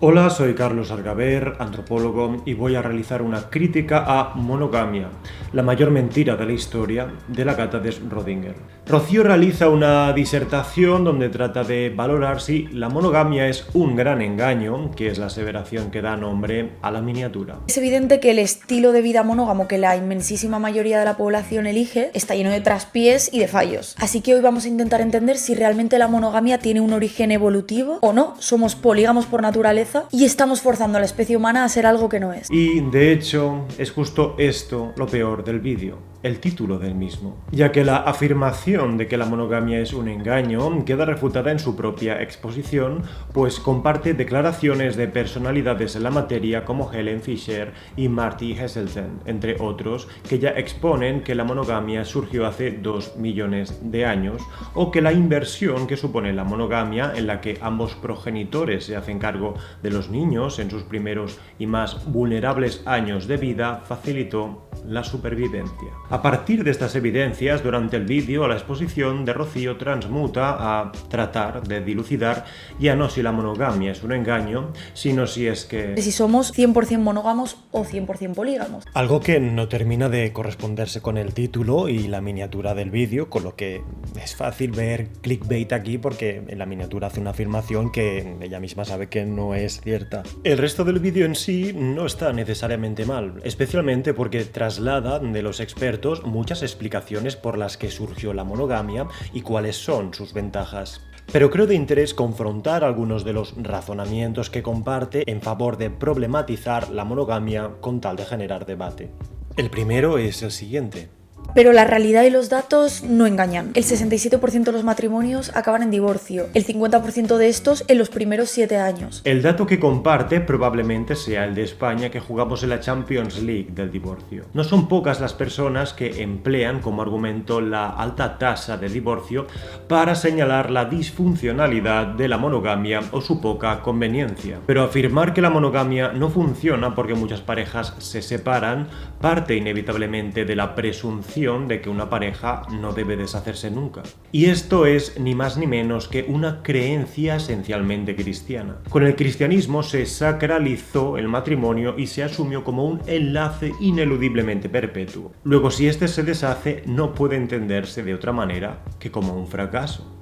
Hola, soy Carlos Argaver, antropólogo, y voy a realizar una crítica a Monogamia, la mayor mentira de la historia, de la gata de Schrödinger. Rocío realiza una disertación donde trata de valorar si la monogamia es un gran engaño, que es la aseveración que da nombre a la miniatura. Es evidente que el estilo de vida monógamo que la inmensísima mayoría de la población elige está lleno de traspiés y de fallos. Así que hoy vamos a intentar entender si realmente la monogamia tiene un origen evolutivo o no, somos polígamos por naturaleza y estamos forzando a la especie humana a ser algo que no es. Y de hecho es justo esto lo peor del vídeo, el título del mismo, ya que la afirmación de que la monogamia es un engaño queda refutada en su propia exposición, pues comparte declaraciones de personalidades en la materia como Helen Fisher y Marty Heseltine, entre otros, que ya exponen que la monogamia surgió hace 2 millones de años, o que la inversión que supone la monogamia, en la que ambos progenitores se hacen cargo de los niños en sus primeros y más vulnerables años de vida, facilitó la supervivencia. A partir de estas evidencias, durante el vídeo, la exposición de Rocío transmuta a tratar de dilucidar ya no si la monogamia es un engaño, sino si es que... si somos 100% monógamos o 100% polígamos. Algo que no termina de corresponderse con el título y la miniatura del vídeo, con lo que es fácil ver clickbait aquí porque en la miniatura hace una afirmación que ella misma sabe que no es cierta. El resto del vídeo en sí no está necesariamente mal, especialmente porque traslada de los expertos muchas explicaciones por las que surgió la monogamia y cuáles son sus ventajas. Pero creo de interés confrontar algunos de los razonamientos que comparte en favor de problematizar la monogamia con tal de generar debate. El primero es el siguiente. Pero la realidad y los datos no engañan. El 67% de los matrimonios acaban en divorcio, el 50% de estos en los primeros 7 años. El dato que comparte probablemente sea el de España, que jugamos en la Champions League del divorcio. No son pocas las personas que emplean como argumento la alta tasa de divorcio para señalar la disfuncionalidad de la monogamia o su poca conveniencia. Pero afirmar que la monogamia no funciona porque muchas parejas se separan parte inevitablemente de la presunción de que una pareja no debe deshacerse nunca. Y esto es ni más ni menos que una creencia esencialmente cristiana. Con el cristianismo se sacralizó el matrimonio y se asumió como un enlace ineludiblemente perpetuo. Luego, si este se deshace, no puede entenderse de otra manera que como un fracaso.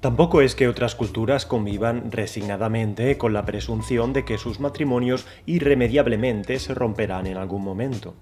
Tampoco es que otras culturas convivan resignadamente con la presunción de que sus matrimonios irremediablemente se romperán en algún momento,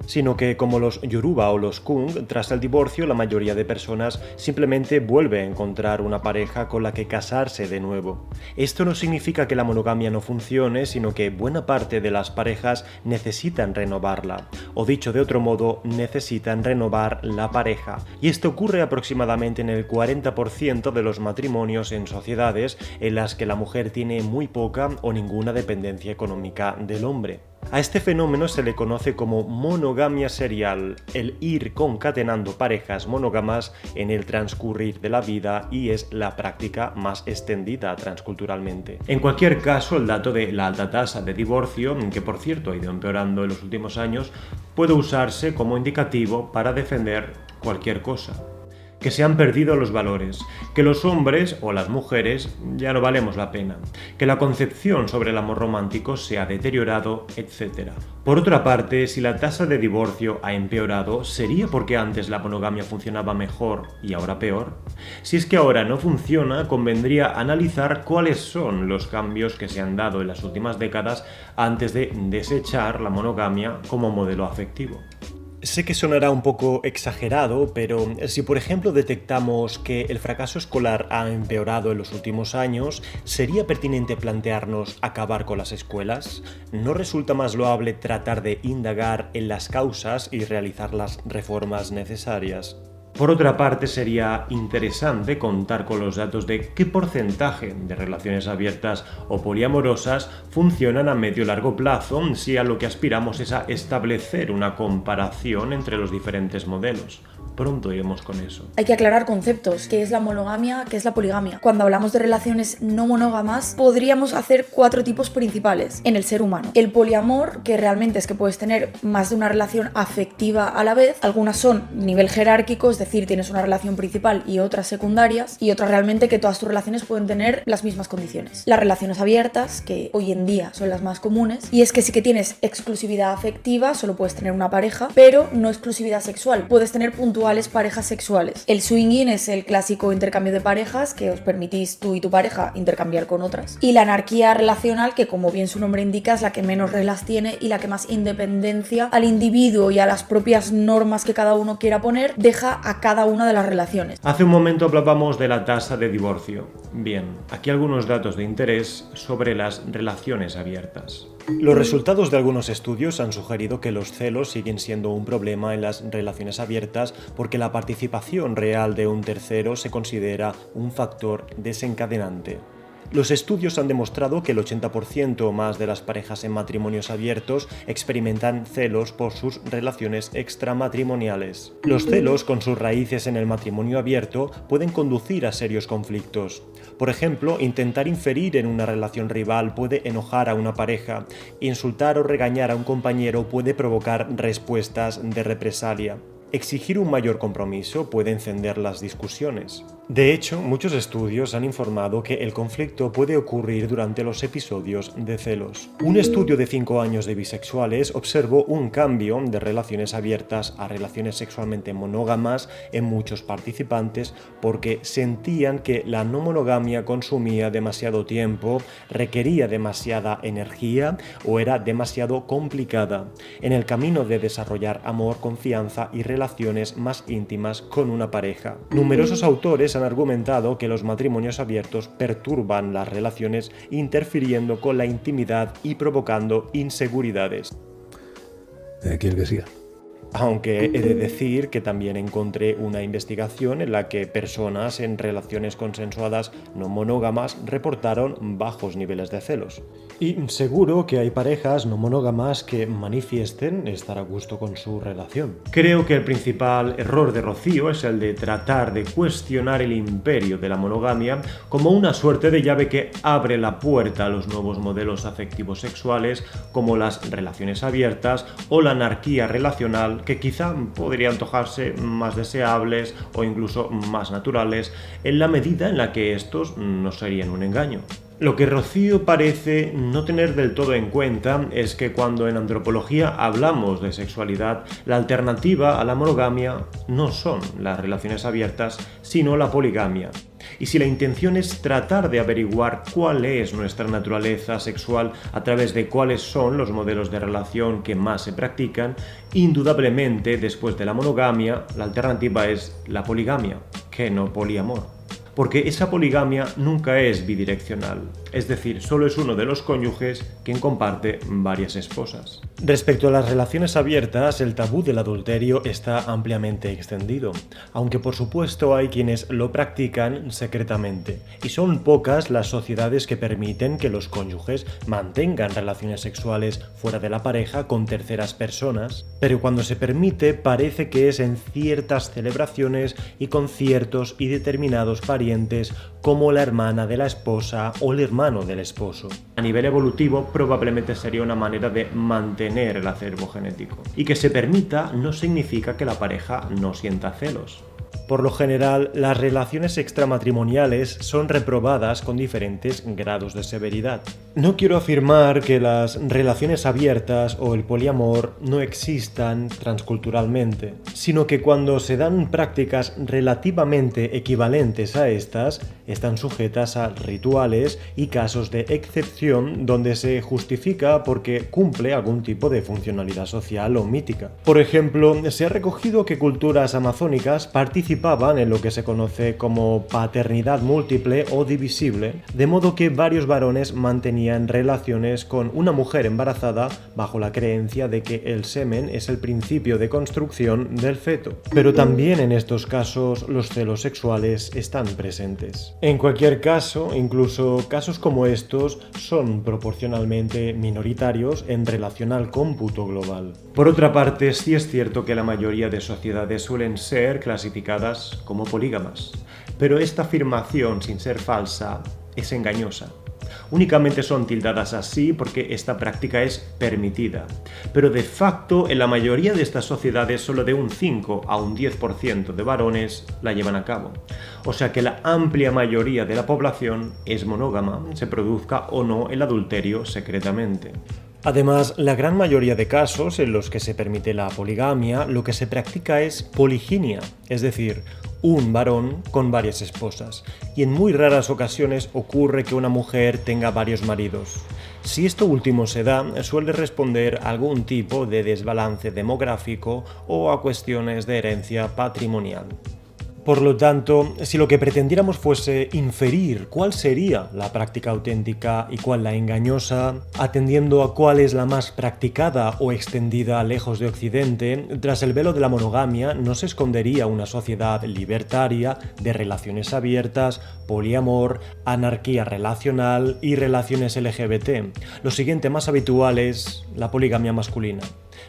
sino que, como los Yoruba o los Kung, tras el divorcio la mayoría de personas simplemente vuelve a encontrar una pareja con la que casarse de nuevo. Esto no significa que la monogamia no funcione, sino que buena parte de las parejas necesitan renovarla, o dicho de otro modo, necesitan renovar la pareja. Y esto ocurre aproximadamente en el 40% de los matrimonios en sociedades en las que la mujer tiene muy poca o ninguna dependencia económica del hombre. A este fenómeno se le conoce como monogamia serial, el ir concatenando parejas monógamas en el transcurrir de la vida, y es la práctica más extendida transculturalmente. En cualquier caso, el dato de la alta tasa de divorcio, que por cierto ha ido empeorando en los últimos años, puede usarse como indicativo para defender cualquier cosa. Que se han perdido los valores, que los hombres o las mujeres ya no valemos la pena, que la concepción sobre el amor romántico se ha deteriorado, etc. Por otra parte, si la tasa de divorcio ha empeorado, ¿sería porque antes la monogamia funcionaba mejor y ahora peor? Si es que ahora no funciona, convendría analizar cuáles son los cambios que se han dado en las últimas décadas antes de desechar la monogamia como modelo afectivo. Sé que sonará un poco exagerado, pero si por ejemplo detectamos que el fracaso escolar ha empeorado en los últimos años, ¿sería pertinente plantearnos acabar con las escuelas? ¿No resulta más loable tratar de indagar en las causas y realizar las reformas necesarias? Por otra parte, sería interesante contar con los datos de qué porcentaje de relaciones abiertas o poliamorosas funcionan a medio y largo plazo, si a lo que aspiramos es a establecer una comparación entre los diferentes modelos. Pronto iremos con eso. Hay que aclarar conceptos, qué es la monogamia, qué es la poligamia. Cuando hablamos de relaciones no monógamas, podríamos hacer 4 tipos principales en el ser humano. El poliamor, que realmente es que puedes tener más de una relación afectiva a la vez. Algunas son nivel jerárquico, es decir, decir, tienes una relación principal y otras secundarias, y otra realmente que todas tus relaciones pueden tener las mismas condiciones. Las relaciones abiertas, que hoy en día son las más comunes, y es que sí que tienes exclusividad afectiva, solo puedes tener una pareja, pero no exclusividad sexual, puedes tener puntuales parejas sexuales. El swinging es el clásico intercambio de parejas, que os permitís tú y tu pareja intercambiar con otras, y la anarquía relacional, que como bien su nombre indica es la que menos reglas tiene y la que más independencia al individuo y a las propias normas que cada uno quiera poner deja a cada una de las relaciones. Hace un momento hablábamos de la tasa de divorcio. Bien, aquí algunos datos de interés sobre las relaciones abiertas. Los resultados de algunos estudios han sugerido que los celos siguen siendo un problema en las relaciones abiertas porque la participación real de un tercero se considera un factor desencadenante. Los estudios han demostrado que el 80% o más de las parejas en matrimonios abiertos experimentan celos por sus relaciones extramatrimoniales. Los celos, con sus raíces en el matrimonio abierto, pueden conducir a serios conflictos. Por ejemplo, intentar inferir en una relación rival puede enojar a una pareja. Insultar o regañar a un compañero puede provocar respuestas de represalia. Exigir un mayor compromiso puede encender las discusiones. De hecho, muchos estudios han informado que el conflicto puede ocurrir durante los episodios de celos. Un estudio de 5 años de bisexuales observó un cambio de relaciones abiertas a relaciones sexualmente monógamas en muchos participantes porque sentían que la no monogamia consumía demasiado tiempo, requería demasiada energía o era demasiado complicada en el camino de desarrollar amor, confianza y relaciones más íntimas con una pareja. Numerosos autores han argumentado que los matrimonios abiertos perturban las relaciones, interfiriendo con la intimidad y provocando inseguridades. ¿Quién que siga? Aunque he de decir que también encontré una investigación en la que personas en relaciones consensuadas no monógamas reportaron bajos niveles de celos. Y seguro que hay parejas no monógamas que manifiesten estar a gusto con su relación. Creo que el principal error de Rocío es el de tratar de cuestionar el imperio de la monogamia como una suerte de llave que abre la puerta a los nuevos modelos afectivos sexuales como las relaciones abiertas o la anarquía relacional, que quizá podrían antojarse más deseables o incluso más naturales en la medida en la que estos no serían un engaño. Lo que Rocío parece no tener del todo en cuenta es que cuando en antropología hablamos de sexualidad, la alternativa a la monogamia no son las relaciones abiertas, sino la poligamia. Y si la intención es tratar de averiguar cuál es nuestra naturaleza sexual a través de cuáles son los modelos de relación que más se practican, indudablemente después de la monogamia, la alternativa es la poligamia, que no poliamor. Porque esa poligamia nunca es bidireccional, es decir, solo es uno de los cónyuges quien comparte varias esposas. Respecto a las relaciones abiertas, el tabú del adulterio está ampliamente extendido, aunque por supuesto hay quienes lo practican secretamente, y son pocas las sociedades que permiten que los cónyuges mantengan relaciones sexuales fuera de la pareja con terceras personas, pero cuando se permite parece que es en ciertas celebraciones y con ciertos y determinados parientes como la hermana de la esposa o el hermano del esposo. A nivel evolutivo probablemente sería una manera de mantener el acervo genético. Y que se permita no significa que la pareja no sienta celos. Por lo general, las relaciones extramatrimoniales son reprobadas con diferentes grados de severidad. No quiero afirmar que las relaciones abiertas o el poliamor no existan transculturalmente, sino que cuando se dan prácticas relativamente equivalentes a estas, están sujetas a rituales y casos de excepción donde se justifica porque cumple algún tipo de funcionalidad social o mítica. Por ejemplo, se ha recogido que culturas amazónicas participaban en lo que se conoce como paternidad múltiple o divisible, de modo que varios varones mantenían relaciones con una mujer embarazada bajo la creencia de que el semen es el principio de construcción del feto. Pero también en estos casos los celos sexuales están presentes. En cualquier caso, incluso casos como estos son proporcionalmente minoritarios en relación al cómputo global. Por otra parte, sí es cierto que la mayoría de sociedades suelen ser clasificadas como polígamas, pero esta afirmación, sin ser falsa, es engañosa. únicamente son tildadas así porque esta práctica es permitida. Pero de facto, en la mayoría de estas sociedades, solo de un 5 a un 10% de varones la llevan a cabo. O sea que la amplia mayoría de la población es monógama, se produzca o no el adulterio secretamente. Además, la gran mayoría de casos en los que se permite la poligamia, lo que se practica es poliginia, es decir, un varón con varias esposas, y en muy raras ocasiones ocurre que una mujer tenga varios maridos. Si esto último se da, suele responder a algún tipo de desbalance demográfico o a cuestiones de herencia patrimonial. Por lo tanto, si lo que pretendiéramos fuese inferir cuál sería la práctica auténtica y cuál la engañosa, atendiendo a cuál es la más practicada o extendida lejos de Occidente, tras el velo de la monogamia no se escondería una sociedad libertaria de relaciones abiertas, poliamor, anarquía relacional y relaciones LGBT. Lo siguiente más habitual es la poligamia masculina,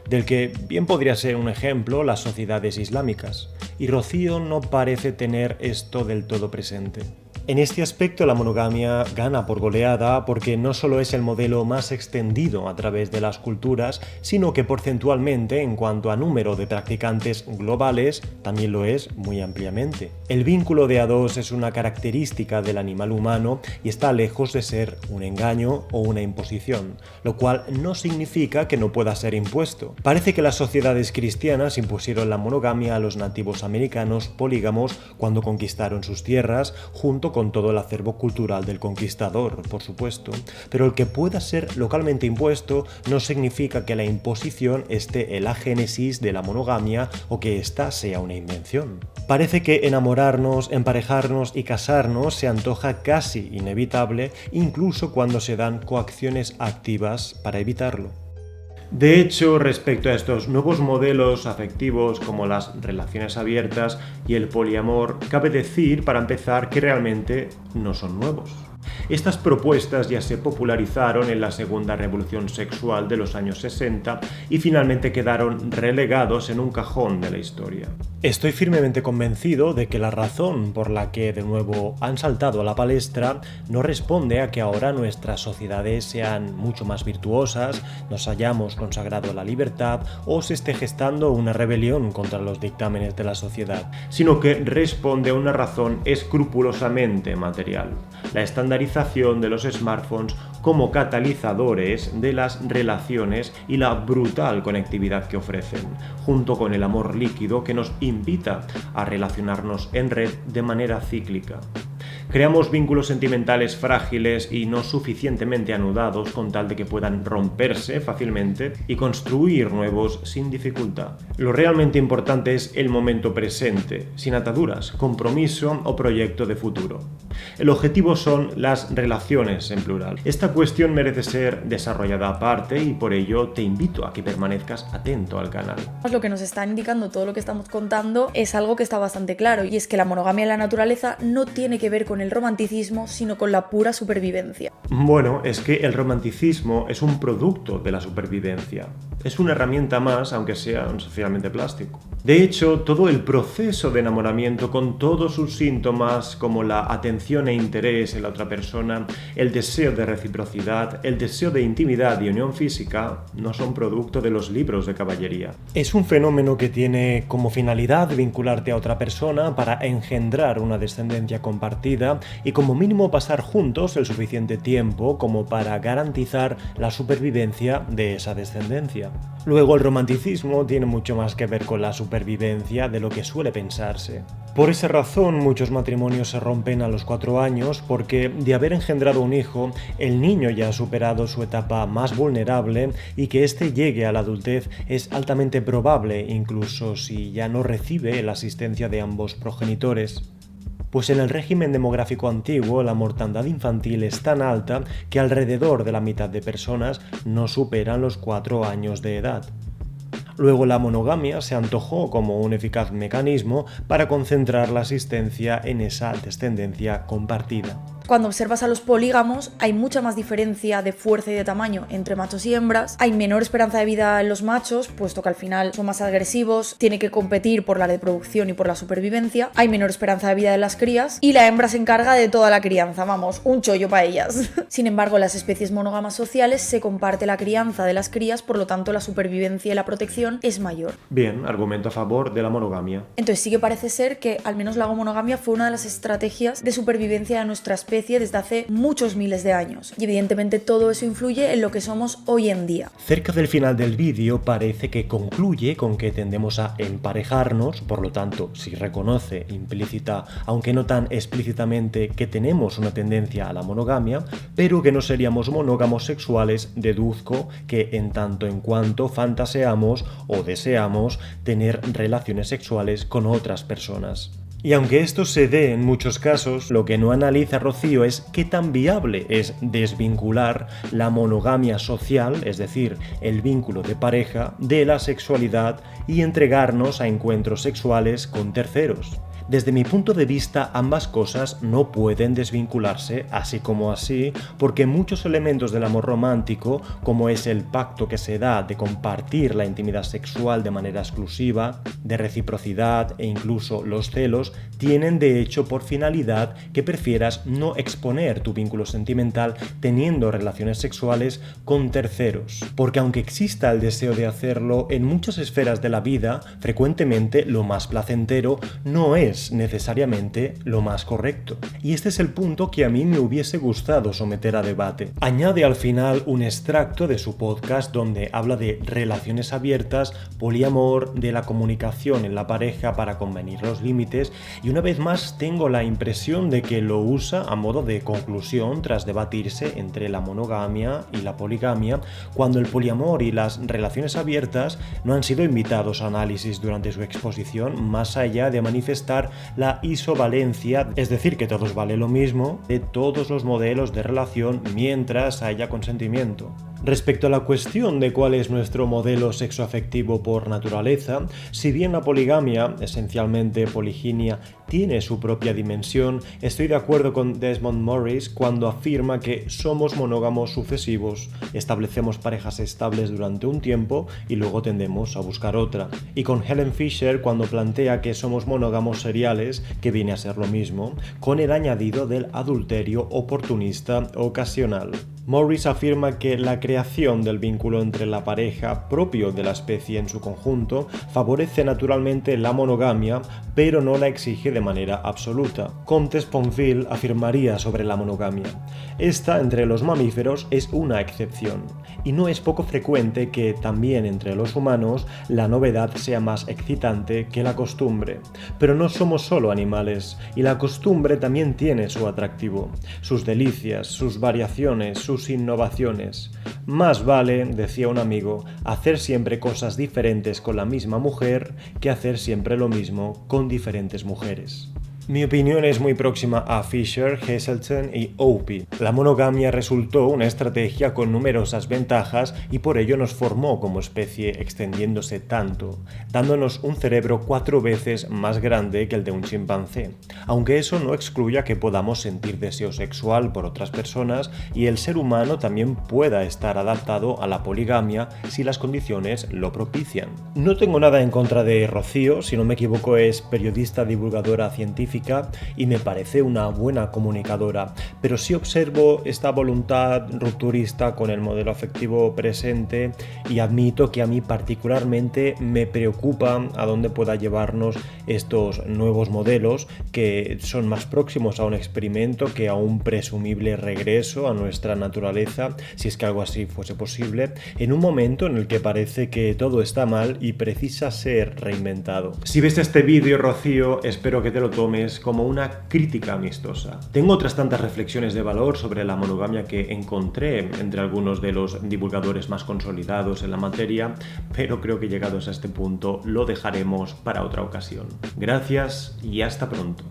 del que bien podría ser un ejemplo las sociedades islámicas, y Rocío no parece tener esto del todo presente. En este aspecto la monogamia gana por goleada porque no solo es el modelo más extendido a través de las culturas, sino que porcentualmente, en cuanto a número de practicantes globales, también lo es muy ampliamente. El vínculo de a dos es una característica del animal humano y está lejos de ser un engaño o una imposición, lo cual no significa que no pueda ser impuesto. Parece que las sociedades cristianas impusieron la monogamia a los nativos americanos polígamos cuando conquistaron sus tierras, junto con todo el acervo cultural del conquistador, por supuesto, pero el que pueda ser localmente impuesto no significa que la imposición esté en la génesis de la monogamia o que ésta sea una invención. Parece que enamorarnos, emparejarnos y casarnos se antoja casi inevitable, incluso cuando se dan coacciones activas para evitarlo. De hecho, respecto a estos nuevos modelos afectivos como las relaciones abiertas y el poliamor, cabe decir, para empezar, que realmente no son nuevos. Estas propuestas ya se popularizaron en la segunda revolución sexual de los años 60 y finalmente quedaron relegados en un cajón de la historia. Estoy firmemente convencido de que la razón por la que de nuevo han saltado a la palestra no responde a que ahora nuestras sociedades sean mucho más virtuosas, nos hayamos consagrado la libertad o se esté gestando una rebelión contra los dictámenes de la sociedad, sino que responde a una razón escrupulosamente material: la estandarización de los smartphones como catalizadores de las relaciones y la brutal conectividad que ofrecen, junto con el amor líquido que nos invita a relacionarnos en red de manera cíclica. Creamos vínculos sentimentales frágiles y no suficientemente anudados con tal de que puedan romperse fácilmente y construir nuevos sin dificultad. Lo realmente importante es el momento presente, sin ataduras, compromiso o proyecto de futuro. El objetivo son las relaciones en plural. Esta cuestión merece ser desarrollada aparte y por ello te invito a que permanezcas atento al canal. Lo que nos está indicando todo lo que estamos contando es algo que está bastante claro, y es que la monogamia en la naturaleza no tiene que ver con el romanticismo, sino con la pura supervivencia. Bueno, es que el romanticismo es un producto de la supervivencia. Es una herramienta más, aunque sea socialmente plástico. De hecho, todo el proceso de enamoramiento, con todos sus síntomas como la atención e interés en la otra persona, el deseo de reciprocidad, el deseo de intimidad y unión física, no son producto de los libros de caballería. Es un fenómeno que tiene como finalidad vincularte a otra persona para engendrar una descendencia compartida y como mínimo pasar juntos el suficiente tiempo como para garantizar la supervivencia de esa descendencia. Luego, el romanticismo tiene mucho más que ver con la supervivencia de lo que suele pensarse. Por esa razón, muchos matrimonios se rompen a los 4 años porque, de haber engendrado un hijo, el niño ya ha superado su etapa más vulnerable y que éste llegue a la adultez es altamente probable, incluso si ya no recibe la asistencia de ambos progenitores. Pues en el régimen demográfico antiguo la mortandad infantil es tan alta que alrededor de la mitad de personas no superan los 4 años de edad. Luego la monogamia se antojó como un eficaz mecanismo para concentrar la asistencia en esa descendencia compartida. Cuando observas a los polígamos, hay mucha más diferencia de fuerza y de tamaño entre machos y hembras, hay menor esperanza de vida en los machos, puesto que al final son más agresivos, tienen que competir por la reproducción y por la supervivencia, hay menor esperanza de vida de las crías y la hembra se encarga de toda la crianza, vamos, un chollo para ellas. Sin embargo, en las especies monógamas sociales se comparte la crianza de las crías, por lo tanto la supervivencia y la protección es mayor. Bien, argumento a favor de la monogamia. Entonces sí que parece ser que al menos la monogamia fue una de las estrategias de supervivencia de nuestra especie desde hace muchos miles de años. Y evidentemente todo eso influye en lo que somos hoy en día. Cerca del final del vídeo parece que concluye con que tendemos a emparejarnos, por lo tanto, si reconoce implícita, aunque no tan explícitamente, que tenemos una tendencia a la monogamia, pero que no seríamos monógamos sexuales, deduzco que en tanto en cuanto fantaseamos o deseamos tener relaciones sexuales con otras personas. Y aunque esto se dé en muchos casos, lo que no analiza Rocío es qué tan viable es desvincular la monogamia social, es decir, el vínculo de pareja, de la sexualidad y entregarnos a encuentros sexuales con terceros. Desde mi punto de vista, ambas cosas no pueden desvincularse así como así, porque muchos elementos del amor romántico, como es el pacto que se da de compartir la intimidad sexual de manera exclusiva, de reciprocidad e incluso los celos, tienen de hecho por finalidad que prefieras no exponer tu vínculo sentimental teniendo relaciones sexuales con terceros. Porque aunque exista el deseo de hacerlo, en muchas esferas de la vida, frecuentemente lo más placentero no es necesariamente lo más correcto. Y este es el punto que a mí me hubiese gustado someter a debate. Añade al final un extracto de su podcast donde habla de relaciones abiertas, poliamor, de la comunicación en la pareja para convenir los límites, y una vez más tengo la impresión de que lo usa a modo de conclusión tras debatirse entre la monogamia y la poligamia, cuando el poliamor y las relaciones abiertas no han sido invitados a análisis durante su exposición, más allá de manifestar la isovalencia, es decir, que todos vale lo mismo, de todos los modelos de relación mientras haya consentimiento. Respecto a la cuestión de cuál es nuestro modelo sexoafectivo por naturaleza, si bien la poligamia, esencialmente poliginia, tiene su propia dimensión, estoy de acuerdo con Desmond Morris cuando afirma que somos monógamos sucesivos, establecemos parejas estables durante un tiempo y luego tendemos a buscar otra, y con Helen Fisher cuando plantea que somos monógamos seriales, que viene a ser lo mismo, con el añadido del adulterio oportunista ocasional. Morris afirma que la creación del vínculo entre la pareja propio de la especie en su conjunto favorece naturalmente la monogamia, pero no la exige de manera absoluta. Comte Sponville afirmaría sobre la monogamia: esta entre los mamíferos es una excepción, y no es poco frecuente que también entre los humanos la novedad sea más excitante que la costumbre. Pero no somos solo animales, y la costumbre también tiene su atractivo, sus delicias, sus variaciones, sus innovaciones. Más vale, decía un amigo, hacer siempre cosas diferentes con la misma mujer que hacer siempre lo mismo con diferentes mujeres. Mi opinión es muy próxima a Fisher, Heseltine y Opie. La monogamia resultó una estrategia con numerosas ventajas y por ello nos formó como especie extendiéndose tanto, dándonos un cerebro 4 veces más grande que el de un chimpancé. Aunque eso no excluya que podamos sentir deseo sexual por otras personas y el ser humano también pueda estar adaptado a la poligamia si las condiciones lo propician. No tengo nada en contra de Rocío, si no me equivoco es periodista divulgadora científica y me parece una buena comunicadora, pero sí observo esta voluntad rupturista con el modelo afectivo presente y admito que a mí particularmente me preocupa a dónde pueda llevarnos estos nuevos modelos que son más próximos a un experimento que a un presumible regreso a nuestra naturaleza, si es que algo así fuese posible, en un momento en el que parece que todo está mal y precisa ser reinventado. Si ves este vídeo, Rocío, espero que te lo tomes como una crítica amistosa. Tengo otras tantas reflexiones de valor sobre la monogamia que encontré entre algunos de los divulgadores más consolidados en la materia, pero creo que llegados a este punto lo dejaremos para otra ocasión. Gracias y hasta pronto.